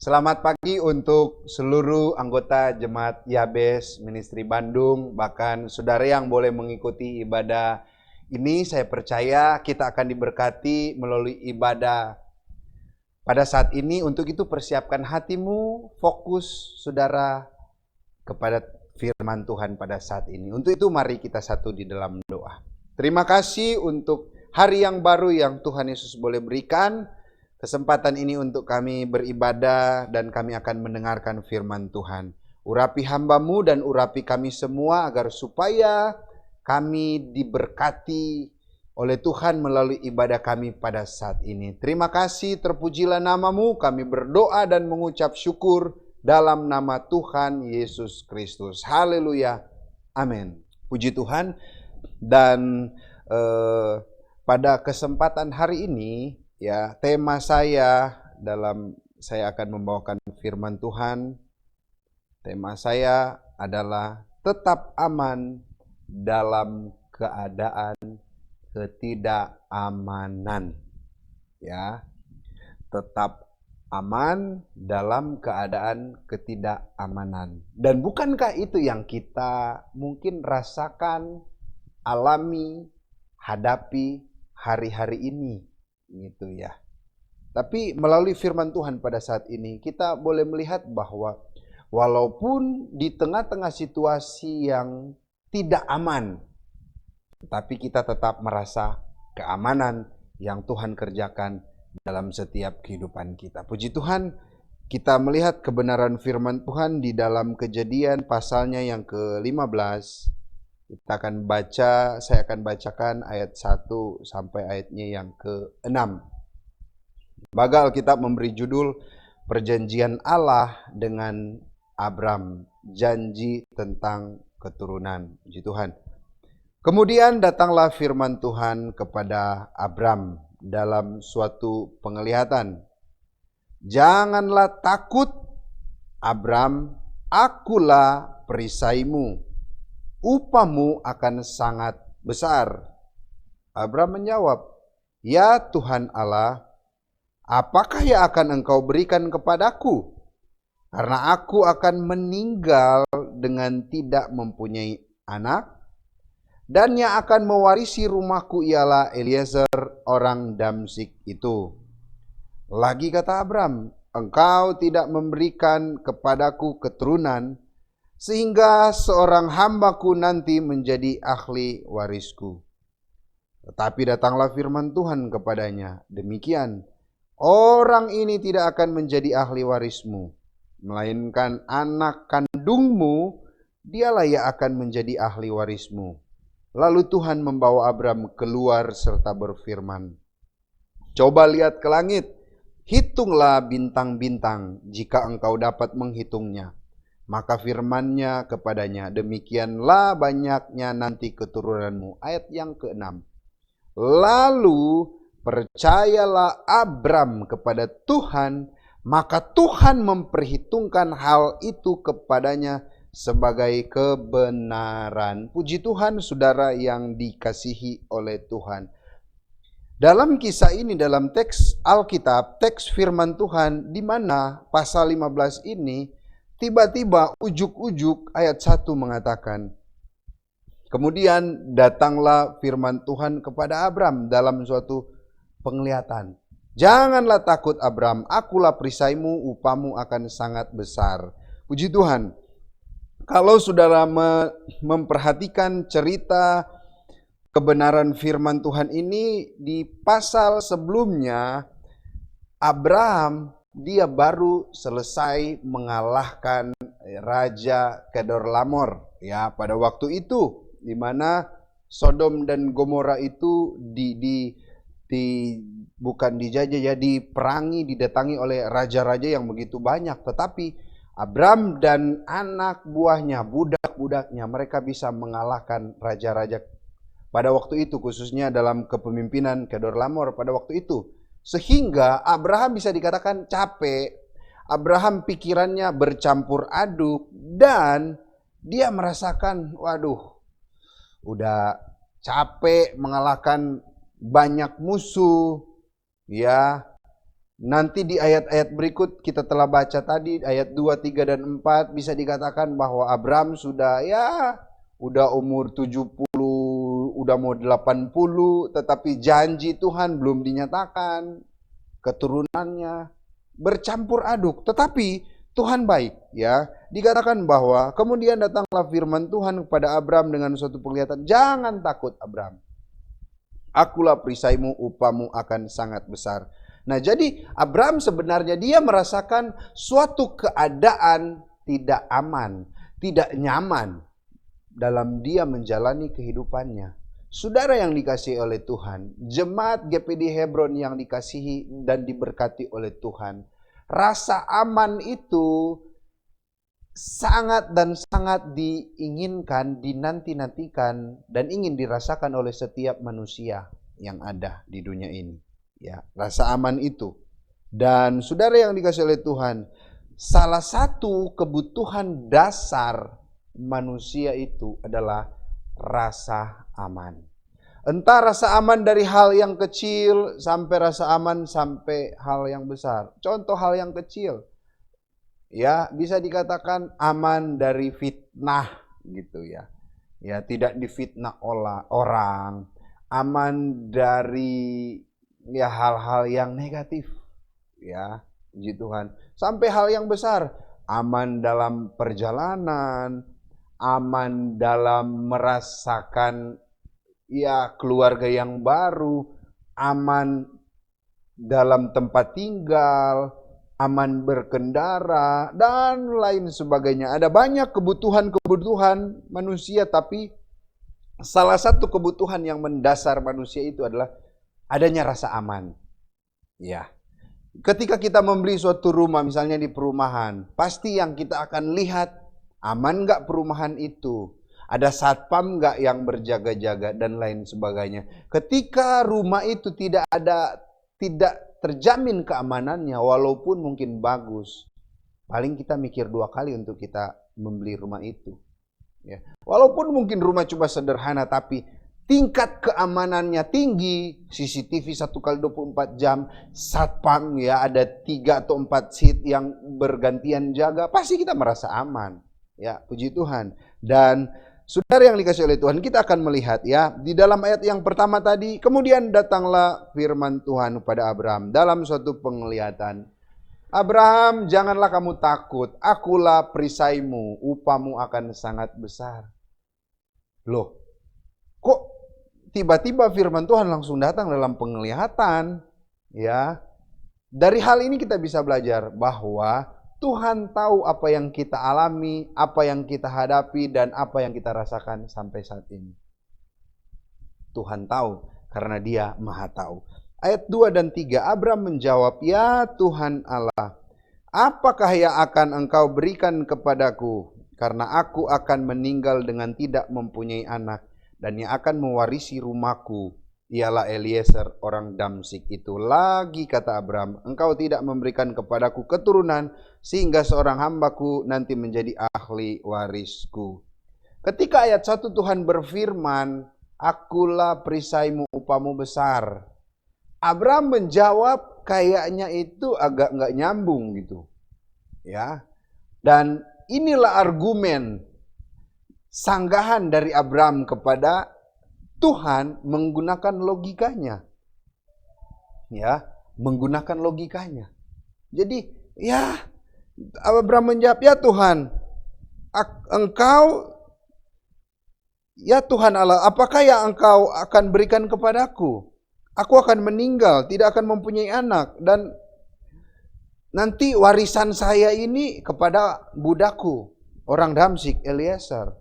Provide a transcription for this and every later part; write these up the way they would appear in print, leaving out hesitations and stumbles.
Selamat pagi untuk seluruh anggota Jemaat Yabes Ministry Bandung, bahkan saudara yang boleh mengikuti ibadah ini. Saya percaya kita akan diberkati melalui ibadah pada saat ini. Untuk itu persiapkan hatimu, fokus saudara kepada firman Tuhan pada saat ini. Untuk itu mari kita satu di dalam doa. Terima kasih untuk hari yang baru yang Tuhan Yesus boleh berikan. Kesempatan ini untuk kami beribadah dan kami akan mendengarkan firman Tuhan. Urapi hamba-Mu dan urapi kami semua agar supaya kami diberkati oleh Tuhan melalui ibadah kami pada saat ini. Terima kasih, terpujilah nama-Mu. Kami berdoa dan mengucap syukur dalam nama Tuhan Yesus Kristus. Haleluya. Amin. Puji Tuhan. Dan pada kesempatan hari ini, ya, tema saya akan membawakan firman Tuhan. Tema saya adalah tetap aman dalam keadaan ketidakamanan. Ya, tetap aman dalam keadaan ketidakamanan. Dan bukankah itu yang kita mungkin rasakan, alami, hadapi hari-hari ini? Gitu ya. Tapi melalui firman Tuhan pada saat ini kita boleh melihat bahwa walaupun di tengah-tengah situasi yang tidak aman, tapi kita tetap merasa keamanan yang Tuhan kerjakan dalam setiap kehidupan kita. Puji Tuhan, kita melihat kebenaran firman Tuhan di dalam Kejadian pasalnya yang ke-15. Kita akan baca, saya akan bacakan ayat 1 sampai ayatnya yang ke-6. Bagal Alkitab memberi judul Perjanjian Allah dengan Abram, janji tentang keturunan. Puji Tuhan. Kemudian datanglah firman Tuhan kepada Abram dalam suatu penglihatan. Janganlah takut, Abram, akulah perisaimu. Upahmu akan sangat besar. Abram menjawab, ya Tuhan Allah, apakah yang akan engkau berikan kepadaku? Karena aku akan meninggal dengan tidak mempunyai anak, dan yang akan mewarisi rumahku ialah Eliezer orang Damsyik itu. Lagi kata Abram, engkau tidak memberikan kepadaku keturunan, sehingga seorang hambaku nanti menjadi ahli warisku. Tetapi datanglah firman Tuhan kepadanya, demikian, orang ini tidak akan menjadi ahli warismu, melainkan anak kandungmu, dialah yang akan menjadi ahli warismu. Lalu Tuhan membawa Abram keluar serta berfirman, coba lihat ke langit, hitunglah bintang-bintang, jika engkau dapat menghitungnya. Maka firman-Nya kepadanya, demikianlah banyaknya nanti keturunanmu. Ayat yang ke-6. Lalu percayalah Abram kepada Tuhan, maka Tuhan memperhitungkan hal itu kepadanya sebagai kebenaran. Puji Tuhan, saudara yang dikasihi oleh Tuhan. Dalam kisah ini, dalam teks Alkitab, teks firman Tuhan, di mana pasal 15 ini, tiba-tiba ujuk-ujuk ayat 1 mengatakan, kemudian datanglah firman Tuhan kepada Abram dalam suatu penglihatan. Janganlah takut Abram, akulah perisaimu, upahmu akan sangat besar. Puji Tuhan. Kalau saudara memperhatikan cerita kebenaran firman Tuhan ini, di pasal sebelumnya Abraham dia baru selesai mengalahkan Raja Kedorlaomer, ya, pada waktu itu, di mana Sodom dan Gomora itu bukan dijajah, ya, diperangi, didatangi oleh raja-raja yang begitu banyak. Tetapi Abram dan anak buahnya, budak-budaknya, mereka bisa mengalahkan raja-raja pada waktu itu, khususnya dalam kepemimpinan Kedorlaomer pada waktu itu. Sehingga Abraham bisa dikatakan capek. Abraham pikirannya bercampur aduk dan dia merasakan, waduh, udah capek mengalahkan banyak musuh, ya. Nanti di ayat-ayat berikut kita telah baca tadi, ayat 2, 3, dan 4, bisa dikatakan bahwa Abraham sudah udah umur 70, udah mau 80, tetapi janji Tuhan belum dinyatakan, keturunannya bercampur aduk. Tetapi Tuhan baik, ya. Dikatakan bahwa kemudian datanglah firman Tuhan kepada Abraham dengan suatu penglihatan, "Jangan takut Abraham. Akulah perisaimu, upamu akan sangat besar." Nah, jadi Abraham sebenarnya dia merasakan suatu keadaan tidak aman, tidak nyaman dalam dia menjalani kehidupannya. Saudara yang dikasihi oleh Tuhan, jemaat GPD Hebron yang dikasihi dan diberkati oleh Tuhan, rasa aman itu sangat dan sangat diinginkan, dinanti-nantikan, dan ingin dirasakan oleh setiap manusia yang ada di dunia ini. Ya, rasa aman itu. Dan saudara yang dikasihi oleh Tuhan, salah satu kebutuhan dasar manusia itu adalah rasa aman. Entah rasa aman dari hal yang kecil sampai rasa aman sampai hal yang besar. Contoh hal yang kecil, ya bisa dikatakan aman dari fitnah gitu ya. Ya, tidak difitnah oleh orang, aman dari ya hal-hal yang negatif, ya puji Tuhan. Sampai hal yang besar, aman dalam perjalanan, aman dalam merasakan ya keluarga yang baru, aman dalam tempat tinggal, aman berkendara, dan lain sebagainya. Ada banyak kebutuhan-kebutuhan manusia, tapi salah satu kebutuhan yang mendasar manusia itu adalah adanya rasa aman. Ya. Ketika kita membeli suatu rumah, misalnya di perumahan, pasti yang kita akan lihat, aman nggak perumahan itu? Ada satpam nggak yang berjaga-jaga dan lain sebagainya. Ketika rumah itu tidak terjamin keamanannya, walaupun mungkin bagus, paling kita mikir 2 kali untuk kita membeli rumah itu. Ya. Walaupun mungkin rumah cuma sederhana, tapi tingkat keamanannya tinggi, CCTV 1x24 jam, satpam ya ada 3 atau 4 seat yang bergantian jaga, pasti kita merasa aman. Ya, puji Tuhan. Dan saudara yang dikasihi oleh Tuhan, kita akan melihat ya di dalam ayat yang pertama tadi, kemudian datanglah firman Tuhan kepada Abraham dalam suatu penglihatan. "Abraham, janganlah kamu takut, akulah perisaimu, upamu akan sangat besar." Loh, kok tiba-tiba firman Tuhan langsung datang dalam penglihatan, ya. Dari hal ini kita bisa belajar bahwa Tuhan tahu apa yang kita alami, apa yang kita hadapi, dan apa yang kita rasakan sampai saat ini. Tuhan tahu karena Dia Maha Tahu. Ayat 2 dan 3, Abraham menjawab, "Ya Tuhan Allah, apakah yang akan Engkau berikan kepadaku? Karena aku akan meninggal dengan tidak mempunyai anak, dan yang akan mewarisi rumahku ialah Eliezer orang Damsyik itu." Lagi kata Abraham, "Engkau tidak memberikan kepadaku keturunan, sehingga seorang hambaku nanti menjadi ahli warisku." Ketika ayat 1 Tuhan berfirman, "Akulah perisaimu, upamu besar." Abraham menjawab kayaknya itu agak nggak nyambung gitu. Ya. Dan inilah argumen sanggahan dari Abraham kepada Tuhan menggunakan logikanya. Ya, menggunakan logikanya. Jadi, ya Abraham menjawab, "Ya Tuhan, Engkau ya Tuhan Allah, apakah yang Engkau akan berikan kepadaku? Aku akan meninggal, tidak akan mempunyai anak, dan nanti warisan saya ini kepada budakku, orang Damsyik, Eliezer."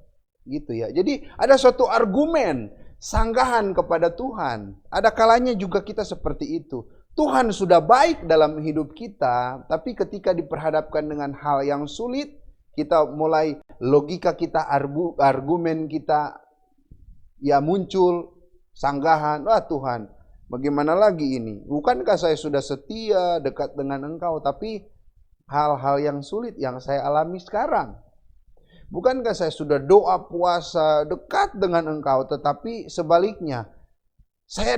Gitu ya. Jadi ada suatu argumen sanggahan kepada Tuhan. Ada kalanya juga kita seperti itu. Tuhan sudah baik dalam hidup kita, tapi ketika diperhadapkan dengan hal yang sulit, kita mulai logika kita, argumen kita ya muncul sanggahan, "Wah Tuhan, bagaimana lagi ini? Bukankah saya sudah setia, dekat dengan Engkau, tapi hal-hal yang sulit yang saya alami sekarang. Bukankah saya sudah doa puasa dekat dengan Engkau, tetapi sebaliknya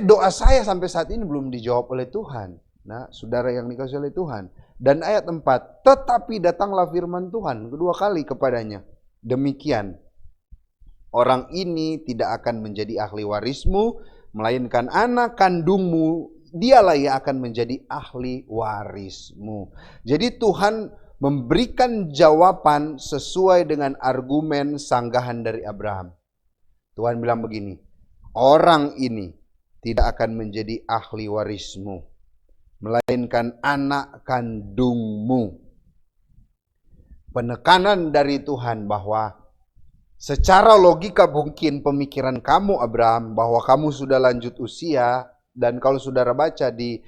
doa saya sampai saat ini belum dijawab oleh Tuhan." Nah, saudara yang dikasihi oleh Tuhan. Dan ayat 4, tetapi datanglah firman Tuhan kedua kali kepadanya. Demikian, orang ini tidak akan menjadi ahli warismu, melainkan anak kandungmu, dialah yang akan menjadi ahli warismu. Jadi Tuhan memberikan jawaban sesuai dengan argumen sanggahan dari Abraham. Tuhan bilang begini, orang ini tidak akan menjadi ahli warismu, melainkan anak kandungmu. Penekanan dari Tuhan bahwa secara logika mungkin pemikiran kamu Abraham bahwa kamu sudah lanjut usia, dan kalau saudara baca di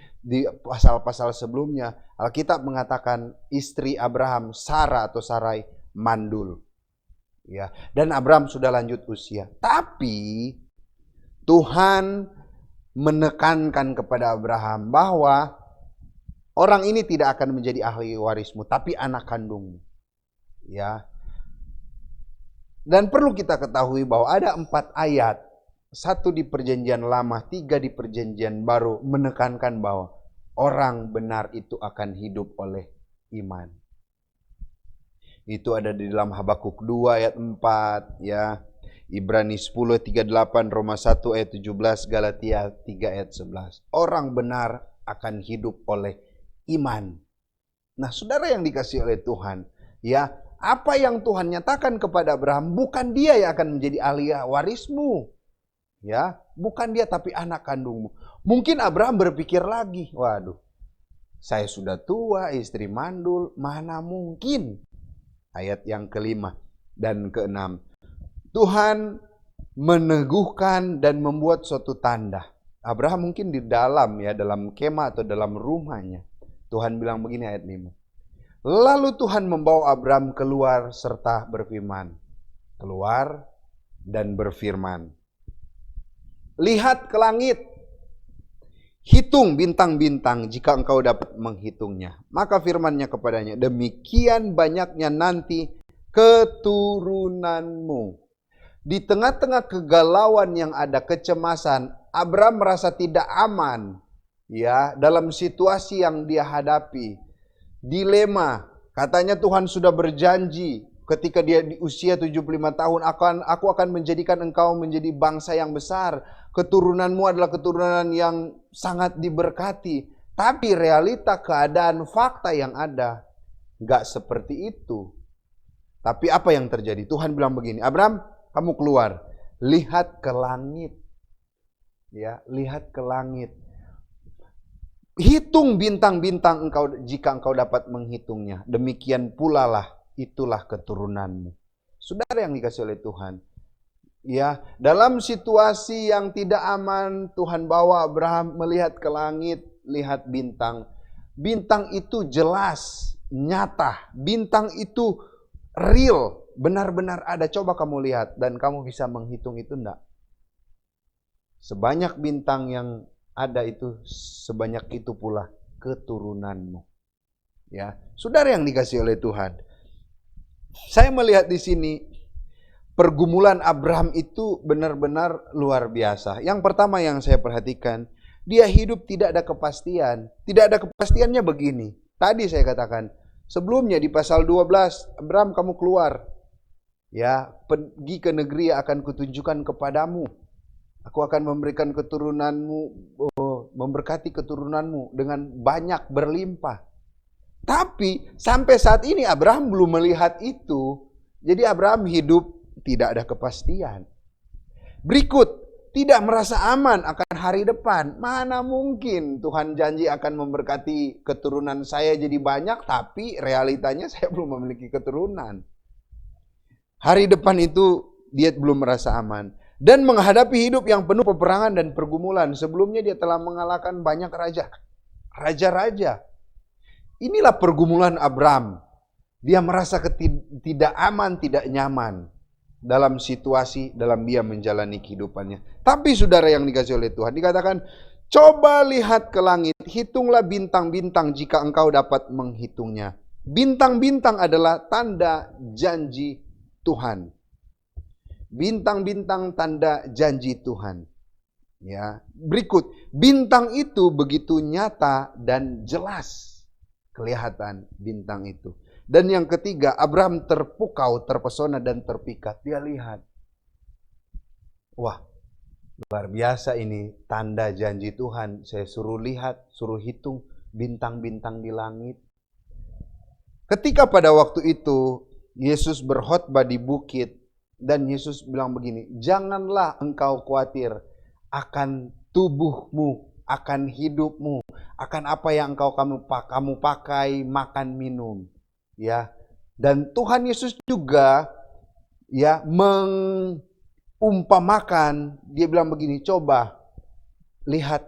pasal-pasal sebelumnya, Alkitab mengatakan istri Abraham, Sarah atau Sarai, mandul. Ya, dan Abraham sudah lanjut usia. Tapi Tuhan menekankan kepada Abraham bahwa orang ini tidak akan menjadi ahli warismu, tapi anak kandungmu. Ya. Dan perlu kita ketahui bahwa ada 4 ayat, 1 di perjanjian lama, 3 di perjanjian baru, menekankan bahwa orang benar itu akan hidup oleh iman. Itu ada di dalam Habakuk 2 ayat 4, ya. Ibrani 10 ayat 38, Roma 1 ayat 17, Galatia 3 ayat 11. Orang benar akan hidup oleh iman. Nah, saudara yang dikasihi oleh Tuhan, ya, apa yang Tuhan nyatakan kepada Abraham, bukan dia yang akan menjadi ahli warismu. Ya, bukan dia tapi anak kandungmu. Mungkin Abraham berpikir lagi, waduh, saya sudah tua, istri mandul, mana mungkin. Ayat yang kelima dan keenam. Tuhan meneguhkan dan membuat suatu tanda. Abraham mungkin di dalam, ya, dalam kemah atau dalam rumahnya. Tuhan bilang begini ayat 5. Lalu Tuhan membawa Abraham keluar serta berfirman. Keluar dan berfirman. Lihat ke langit. Hitung bintang-bintang jika engkau dapat menghitungnya. Maka firman-Nya kepadanya, demikian banyaknya nanti keturunanmu. Di tengah-tengah kegalauan yang ada, kecemasan, Abraham merasa tidak aman, ya, dalam situasi yang dia hadapi. Dilema, katanya Tuhan sudah berjanji ketika dia di usia 75 tahun, aku akan menjadikan engkau menjadi bangsa yang besar. Keturunanmu adalah keturunan yang sangat diberkati. Tapi realita keadaan fakta yang ada gak seperti itu. Tapi apa yang terjadi? Tuhan bilang begini, Abraham, kamu keluar, lihat ke langit. Ya, lihat ke langit. Hitung bintang-bintang engkau jika engkau dapat menghitungnya. Demikian pula lah, itulah keturunanmu. Saudara yang dikasihi oleh Tuhan, ya, dalam situasi yang tidak aman, Tuhan bawa Abraham melihat ke langit, lihat bintang. Bintang itu jelas, nyata. Bintang itu real, benar-benar ada. Coba kamu lihat dan kamu bisa menghitung itu enggak? Sebanyak bintang yang ada itu, sebanyak itu pula keturunanmu. Ya, saudara yang dikasihi oleh Tuhan, saya melihat di sini pergumulan Abraham itu benar-benar luar biasa. Yang pertama yang saya perhatikan, dia hidup tidak ada kepastian. Tidak ada kepastiannya begini. Tadi saya katakan, sebelumnya di pasal 12, Abraham kamu keluar. Ya, pergi ke negeri yang akan kutunjukkan kepadamu. Aku akan memberikan keturunanmu, memberkati keturunanmu dengan banyak berlimpah. Tapi sampai saat ini Abraham belum melihat itu. Jadi Abraham hidup tidak ada kepastian. Berikut, tidak merasa aman akan hari depan. Mana mungkin Tuhan janji akan memberkati keturunan saya jadi banyak, tapi realitanya saya belum memiliki keturunan. Hari depan itu dia belum merasa aman. Dan menghadapi hidup yang penuh peperangan dan pergumulan. Sebelumnya dia telah mengalahkan banyak raja-raja. Inilah pergumulan Abraham. Dia merasa tidak aman, tidak nyaman dalam situasi, dalam dia menjalani kehidupannya. Tapi saudara yang dikasihi oleh Tuhan, dikatakan, coba lihat ke langit, hitunglah bintang-bintang jika engkau dapat menghitungnya. Bintang-bintang adalah tanda janji Tuhan. Bintang-bintang tanda janji Tuhan. Ya, berikut, bintang itu begitu nyata dan jelas kelihatan bintang itu. Dan yang ketiga, Abraham terpukau, terpesona dan terpikat. Dia lihat, wah, luar biasa ini tanda janji Tuhan. Saya suruh lihat, suruh hitung bintang-bintang di langit. Ketika pada waktu itu Yesus berkhotbah di bukit dan Yesus bilang begini, janganlah engkau khawatir akan tubuhmu, akan hidupmu, akan apa yang kamu pakai, makan, minum. Ya, dan Tuhan Yesus juga ya mengumpamakan, dia bilang begini, coba lihat,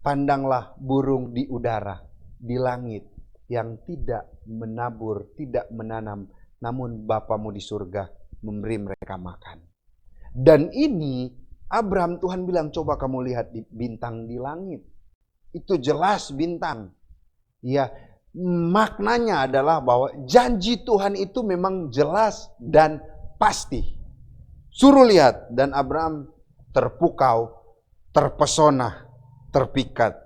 pandanglah burung di udara, di langit, yang tidak menabur, tidak menanam, namun Bapamu di surga memberi mereka makan. Dan ini Abraham, Tuhan bilang, coba kamu lihat di bintang di langit. Itu jelas bintang. Ya, maknanya adalah bahwa janji Tuhan itu memang jelas dan pasti. Suruh lihat, dan Abraham terpukau, terpesona, terpikat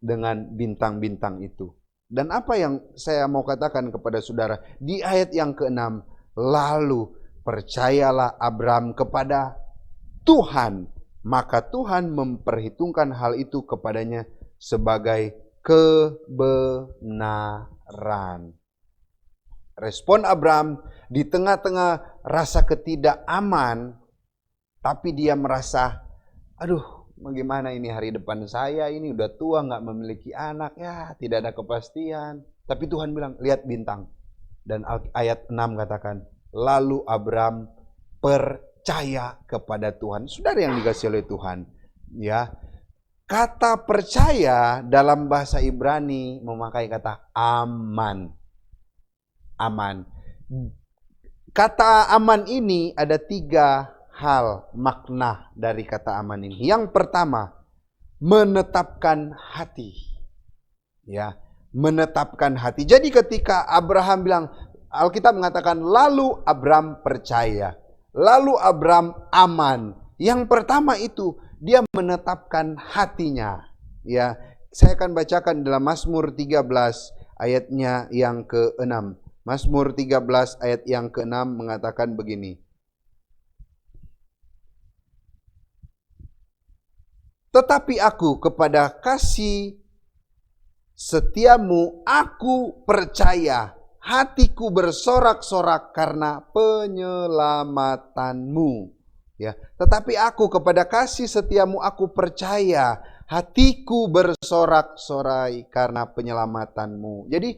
dengan bintang-bintang itu. Dan apa yang saya mau katakan kepada saudara di ayat yang ke-6, lalu percayalah Abraham kepada Tuhan, maka Tuhan memperhitungkan hal itu kepadanya sebagai kebenaran. Respon Abraham di tengah-tengah rasa ketidakaman, tapi dia merasa, aduh, bagaimana ini hari depan saya, ini udah tua, gak memiliki anak, ya tidak ada kepastian. Tapi Tuhan bilang, lihat bintang. Dan ayat 6 katakan, lalu Abraham percaya kepada Tuhan. Saudara yang dikasihi oleh Tuhan, ya, kata percaya dalam bahasa Ibrani memakai kata aman. Aman. Kata aman ini ada 3 hal makna dari kata aman ini. Yang pertama, menetapkan hati. Ya, menetapkan hati. Jadi ketika Abraham bilang, Alkitab mengatakan lalu Abraham percaya, lalu Abraham aman. Yang pertama itu dia menetapkan hatinya. Ya, saya akan bacakan dalam Mazmur 13 ayatnya yang ke-6. Mazmur 13 ayat yang ke-6 mengatakan begini. Tetapi aku kepada kasih setiamu aku percaya, hatiku bersorak-sorak karena penyelamatanmu. Ya, tetapi aku kepada kasih setiamu aku percaya, hatiku bersorak-sorai karena penyelamatanmu. Jadi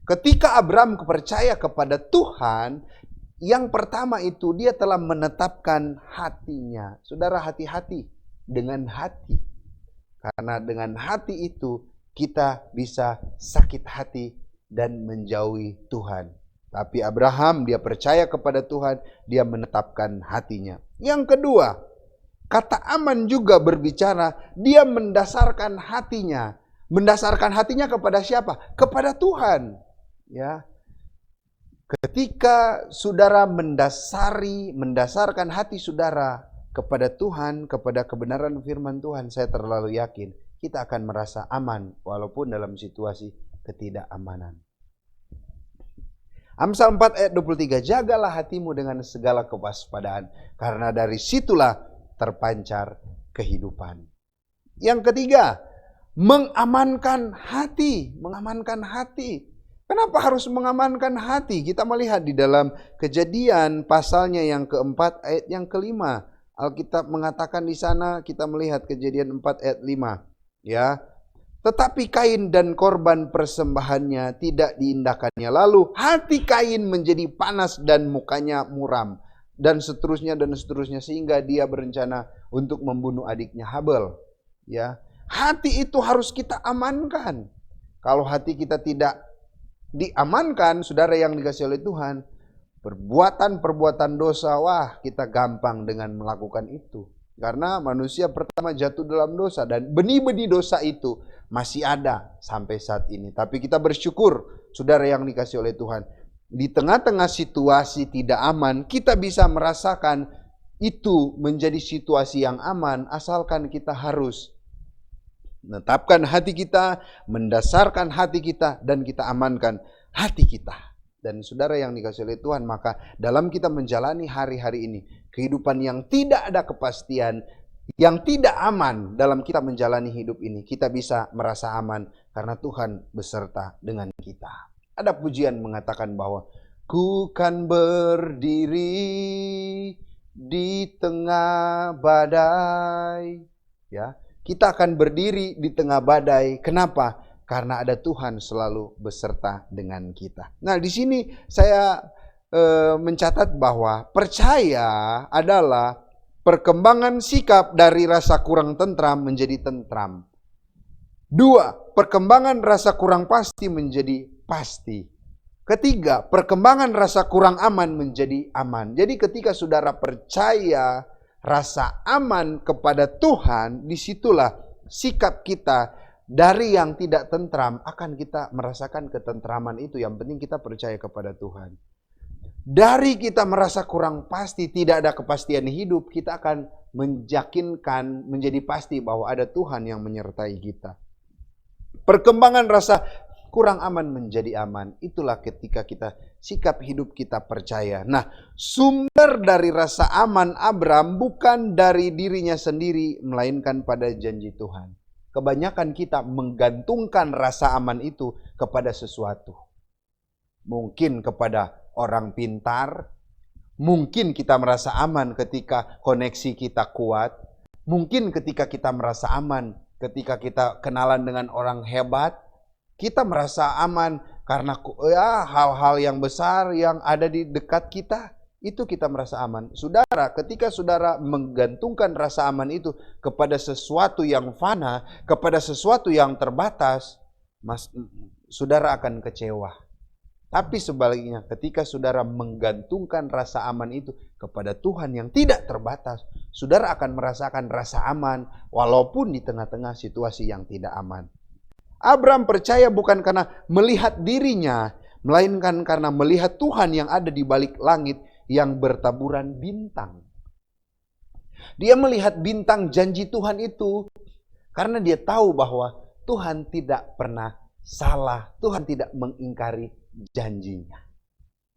ketika Abraham percaya kepada Tuhan, yang pertama itu dia telah menetapkan hatinya. Saudara, hati-hati dengan hati. Karena dengan hati itu kita bisa sakit hati dan menjauhi Tuhan. Tapi Abraham dia percaya kepada Tuhan, dia menetapkan hatinya. Yang kedua, kata aman juga berbicara, dia mendasarkan hatinya. Mendasarkan hatinya kepada siapa? Kepada Tuhan. Ya, ketika saudara mendasarkan hati saudara kepada Tuhan, kepada kebenaran firman Tuhan, saya terlalu yakin kita akan merasa aman walaupun dalam situasi ketidakamanan. Amsal 4 ayat 23, jagalah hatimu dengan segala kewaspadaan, karena dari situlah terpancar kehidupan. Yang ketiga, mengamankan hati, mengamankan hati. Kenapa harus mengamankan hati? Kita melihat di dalam Kejadian pasalnya yang keempat ayat yang kelima. Alkitab mengatakan di sana, kita melihat Kejadian 4 ayat 5. Ya, tetapi Kain dan korban persembahannya tidak diindahkannya. Lalu hati Kain menjadi panas dan mukanya muram. Dan seterusnya sehingga dia berencana untuk membunuh adiknya Habel. Ya, hati itu harus kita amankan. Kalau hati kita tidak diamankan, saudara yang dikasihi oleh Tuhan, perbuatan-perbuatan dosa, wah kita gampang dengan melakukan itu. Karena manusia pertama jatuh dalam dosa dan benih-benih dosa itu masih ada sampai saat ini. Tapi kita bersyukur, saudara yang dikasihi oleh Tuhan, di tengah-tengah situasi tidak aman, kita bisa merasakan itu menjadi situasi yang aman asalkan kita harus menetapkan hati kita, mendasarkan hati kita, dan kita amankan hati kita. Dan saudara yang dikasihi oleh Tuhan, maka dalam kita menjalani hari-hari ini, kehidupan yang tidak ada kepastian, yang tidak aman dalam kita menjalani hidup ini, kita bisa merasa aman karena Tuhan beserta dengan kita. Ada pujian mengatakan bahwa ku kan berdiri di tengah badai. Ya, kita akan berdiri di tengah badai. Kenapa? Karena ada Tuhan selalu beserta dengan kita. Nah, di sini saya mencatat bahwa percaya adalah perkembangan sikap dari rasa kurang tentram menjadi tentram. 2, perkembangan rasa kurang pasti menjadi pasti. Ketiga, perkembangan rasa kurang aman menjadi aman. Jadi ketika saudara percaya rasa aman kepada Tuhan, disitulah sikap kita dari yang tidak tentram akan kita merasakan ketentraman itu. Yang penting kita percaya kepada Tuhan. Dari kita merasa kurang pasti, tidak ada kepastian hidup, kita akan menyakinkan menjadi pasti bahwa ada Tuhan yang menyertai kita. Perkembangan rasa kurang aman menjadi aman. Itulah ketika kita sikap hidup kita percaya. Nah, sumber dari rasa aman Abram bukan dari dirinya sendiri, melainkan pada janji Tuhan. Kebanyakan kita menggantungkan rasa aman itu kepada sesuatu. Mungkin kepada orang pintar. Mungkin kita merasa aman ketika koneksi kita kuat. Mungkin ketika kita merasa aman ketika kita kenalan dengan orang hebat. Kita merasa aman karena hal-hal yang besar yang ada di dekat kita, itu kita merasa aman. Saudara, ketika saudara menggantungkan rasa aman itu kepada sesuatu yang fana, kepada sesuatu yang terbatas, saudara akan kecewa. Tapi sebaliknya, ketika saudara menggantungkan rasa aman itu kepada Tuhan yang tidak terbatas, saudara akan merasakan rasa aman walaupun di tengah-tengah situasi yang tidak aman. Abram percaya bukan karena melihat dirinya, melainkan karena melihat Tuhan yang ada di balik langit yang bertaburan bintang. Dia melihat bintang janji Tuhan itu karena dia tahu bahwa Tuhan tidak pernah salah, Tuhan tidak mengingkari janjinya.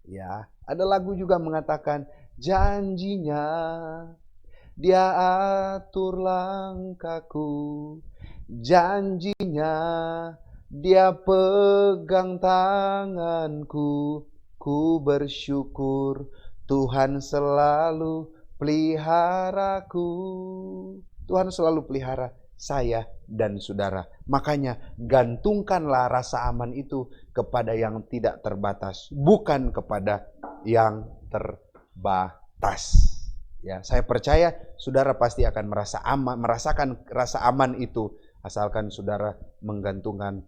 Ya, ada lagu juga mengatakan janjinya dia atur langkahku. Janjinya dia pegang tanganku, ku bersyukur Tuhan selalu peliharaku. Tuhan selalu pelihara saya dan saudara. Makanya gantungkanlah rasa aman itu kepada yang tidak terbatas, bukan kepada yang terbatas. Ya, saya percaya saudara pasti akan merasakan rasa aman itu asalkan saudara menggantungkan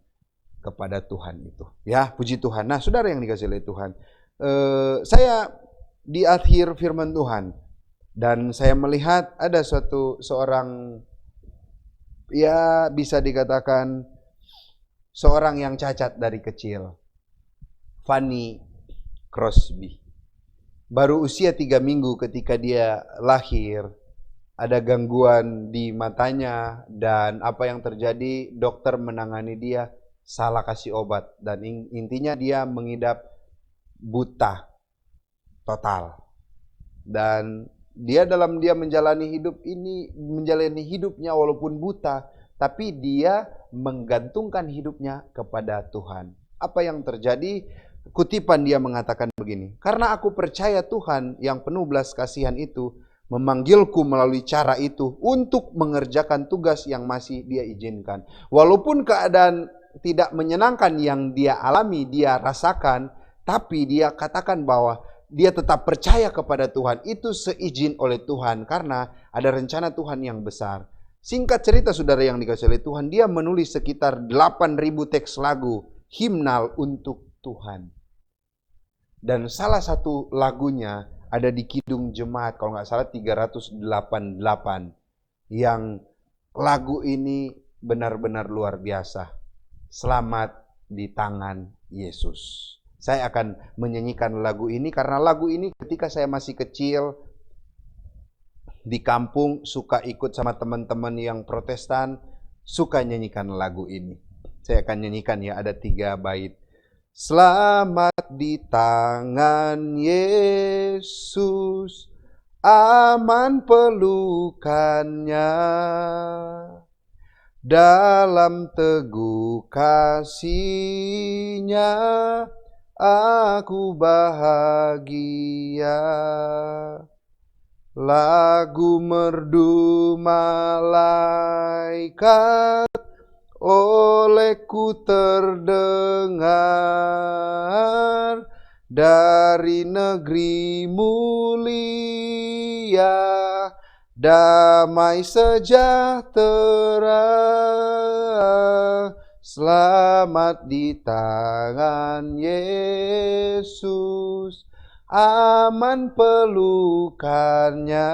kepada Tuhan itu. Ya, puji Tuhan. Nah, saudara yang dikasihi oleh Tuhan, saya di akhir firman Tuhan dan saya melihat ada seorang ya bisa dikatakan seorang yang cacat dari kecil, Fanny Crosby. Baru usia 3 minggu ketika dia lahir, ada gangguan di matanya dan apa yang terjadi, dokter menangani dia, salah kasih obat. Dan intinya dia mengidap buta total. Dan dia menjalani hidupnya walaupun buta, tapi dia menggantungkan hidupnya kepada Tuhan. Apa yang terjadi? Kutipan dia mengatakan begini, karena aku percaya Tuhan yang penuh belas kasihan itu memanggilku melalui cara itu untuk mengerjakan tugas yang masih dia izinkan. Walaupun keadaan tidak menyenangkan yang dia alami, dia rasakan, tapi dia katakan bahwa dia tetap percaya kepada Tuhan. Itu seizin oleh Tuhan karena ada rencana Tuhan yang besar. Singkat cerita saudara yang dikasihi oleh Tuhan, dia menulis sekitar 8.000 teks lagu himnal untuk Tuhan. Dan salah satu lagunya ada di Kidung Jemaat, kalau nggak salah 388. Yang lagu ini benar-benar luar biasa. Selamat di tangan Yesus. Saya akan menyanyikan lagu ini karena lagu ini ketika saya masih kecil, di kampung suka ikut sama teman-teman yang Protestan, suka nyanyikan lagu ini. Saya akan nyanyikan ya, ada 3 bait. Selamat di tangan Yesus, aman pelukannya, dalam teguh kasih-Nya aku bahagia. Lagu merdu malaikat olehku terdengar, dari negeri mulia damai sejahtera. Selamat di tangan Yesus, aman pelukannya,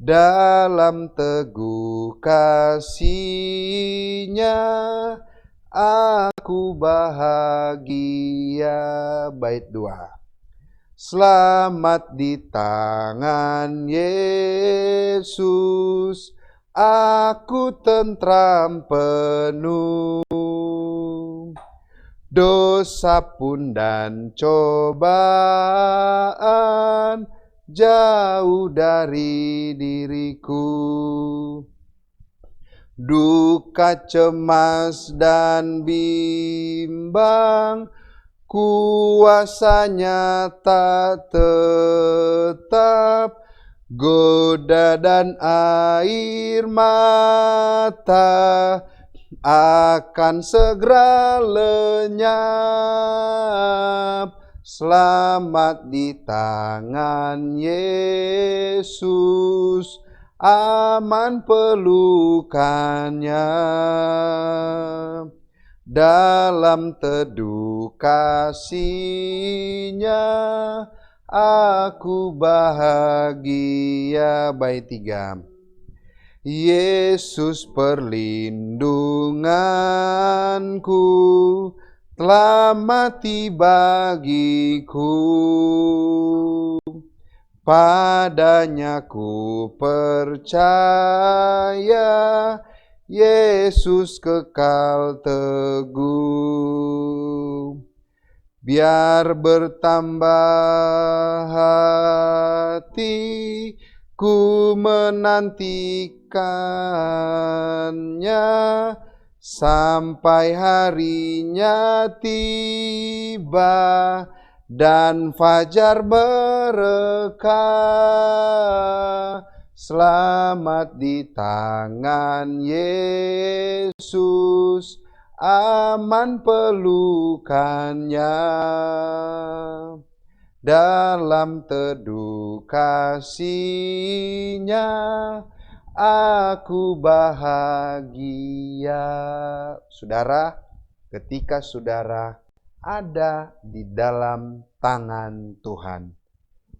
dalam teguh kasih-Nya aku bahagia. Bait 2. Selamat di tangan Yesus, aku tentram penuh, dosa pun dan cobaan jauh dari diriku. Duka, cemas, dan bimbang, kuasanya tak tetap, goda dan air mata akan segera lenyap. Selamat di tangan Yesus, aman pelukannya, dalam teduh kasih-Nya aku bahagia. Bait 3. Yesus perlindunganku, telah mati bagiku, padanya ku percaya, Yesus kekal teguh. Biar bertambah hati ku menantikannya, sampai harinya tiba dan fajar berkah. Selamat di tangan Yesus, aman pelukannya, dalam teduh kasih-Nya aku bahagia. Saudara, ketika saudara ada di dalam tangan Tuhan,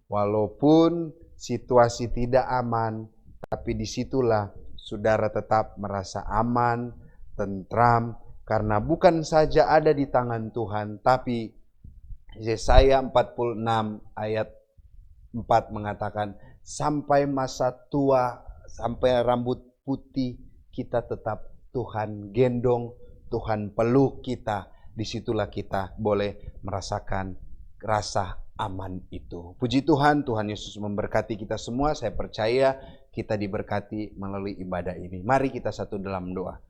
walaupun situasi tidak aman, tapi disitulah saudara tetap merasa aman, tentram, karena bukan saja ada di tangan Tuhan, tapi Yesaya 46 ayat 4 mengatakan, sampai masa tua, sampai rambut putih, kita tetap Tuhan gendong, Tuhan peluk kita. Disitulah kita boleh merasakan rasa aman itu. Puji Tuhan, Tuhan Yesus memberkati kita semua. Saya percaya kita diberkati melalui ibadah ini. Mari kita satu dalam doa.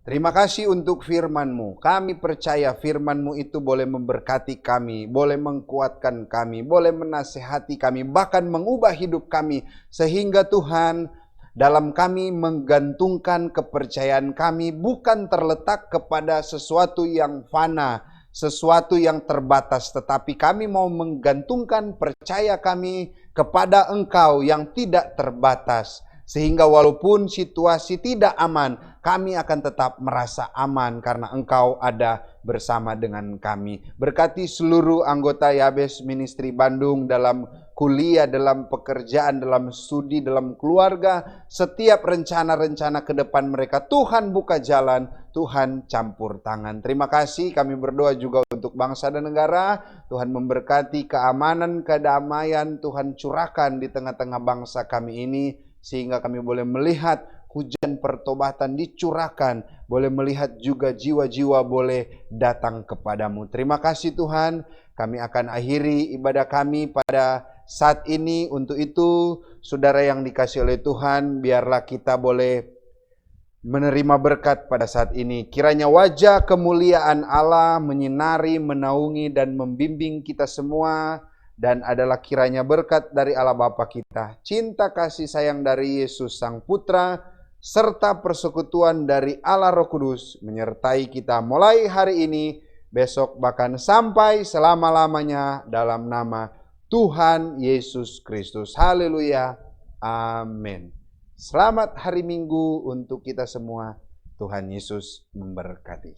Terima kasih untuk firman-Mu. Kami percaya firman-Mu itu boleh memberkati kami, boleh menguatkan kami, boleh menasehati kami, bahkan mengubah hidup kami. Sehingga Tuhan, dalam kami menggantungkan kepercayaan kami bukan terletak kepada sesuatu yang fana, sesuatu yang terbatas, tetapi kami mau menggantungkan percaya kami kepada Engkau yang tidak terbatas. Sehingga walaupun situasi tidak aman, kami akan tetap merasa aman karena Engkau ada bersama dengan kami. Berkati seluruh anggota Yabes Ministry Bandung dalam kuliah, dalam pekerjaan, dalam studi, dalam keluarga, setiap rencana-rencana ke depan mereka. Tuhan buka jalan, Tuhan campur tangan. Terima kasih, kami berdoa juga untuk bangsa dan negara. Tuhan memberkati keamanan, kedamaian, Tuhan curahkan di tengah-tengah bangsa kami ini, sehingga kami boleh melihat hujan pertobatan dicurahkan, boleh melihat juga jiwa-jiwa boleh datang kepadamu. Terima kasih Tuhan, kami akan akhiri ibadah kami pada saat ini. Untuk itu, saudara yang dikasihi oleh Tuhan, biarlah kita boleh menerima berkat pada saat ini. Kiranya wajah kemuliaan Allah menyinari, menaungi, dan membimbing kita semua. Dan adalah kiranya berkat dari Allah Bapa kita, cinta kasih sayang dari Yesus Sang Putra, serta persekutuan dari Allah Roh Kudus menyertai kita mulai hari ini, besok, bahkan sampai selama-lamanya, dalam nama Tuhan Yesus Kristus. Haleluya. Amin. Selamat hari Minggu untuk kita semua. Tuhan Yesus memberkati.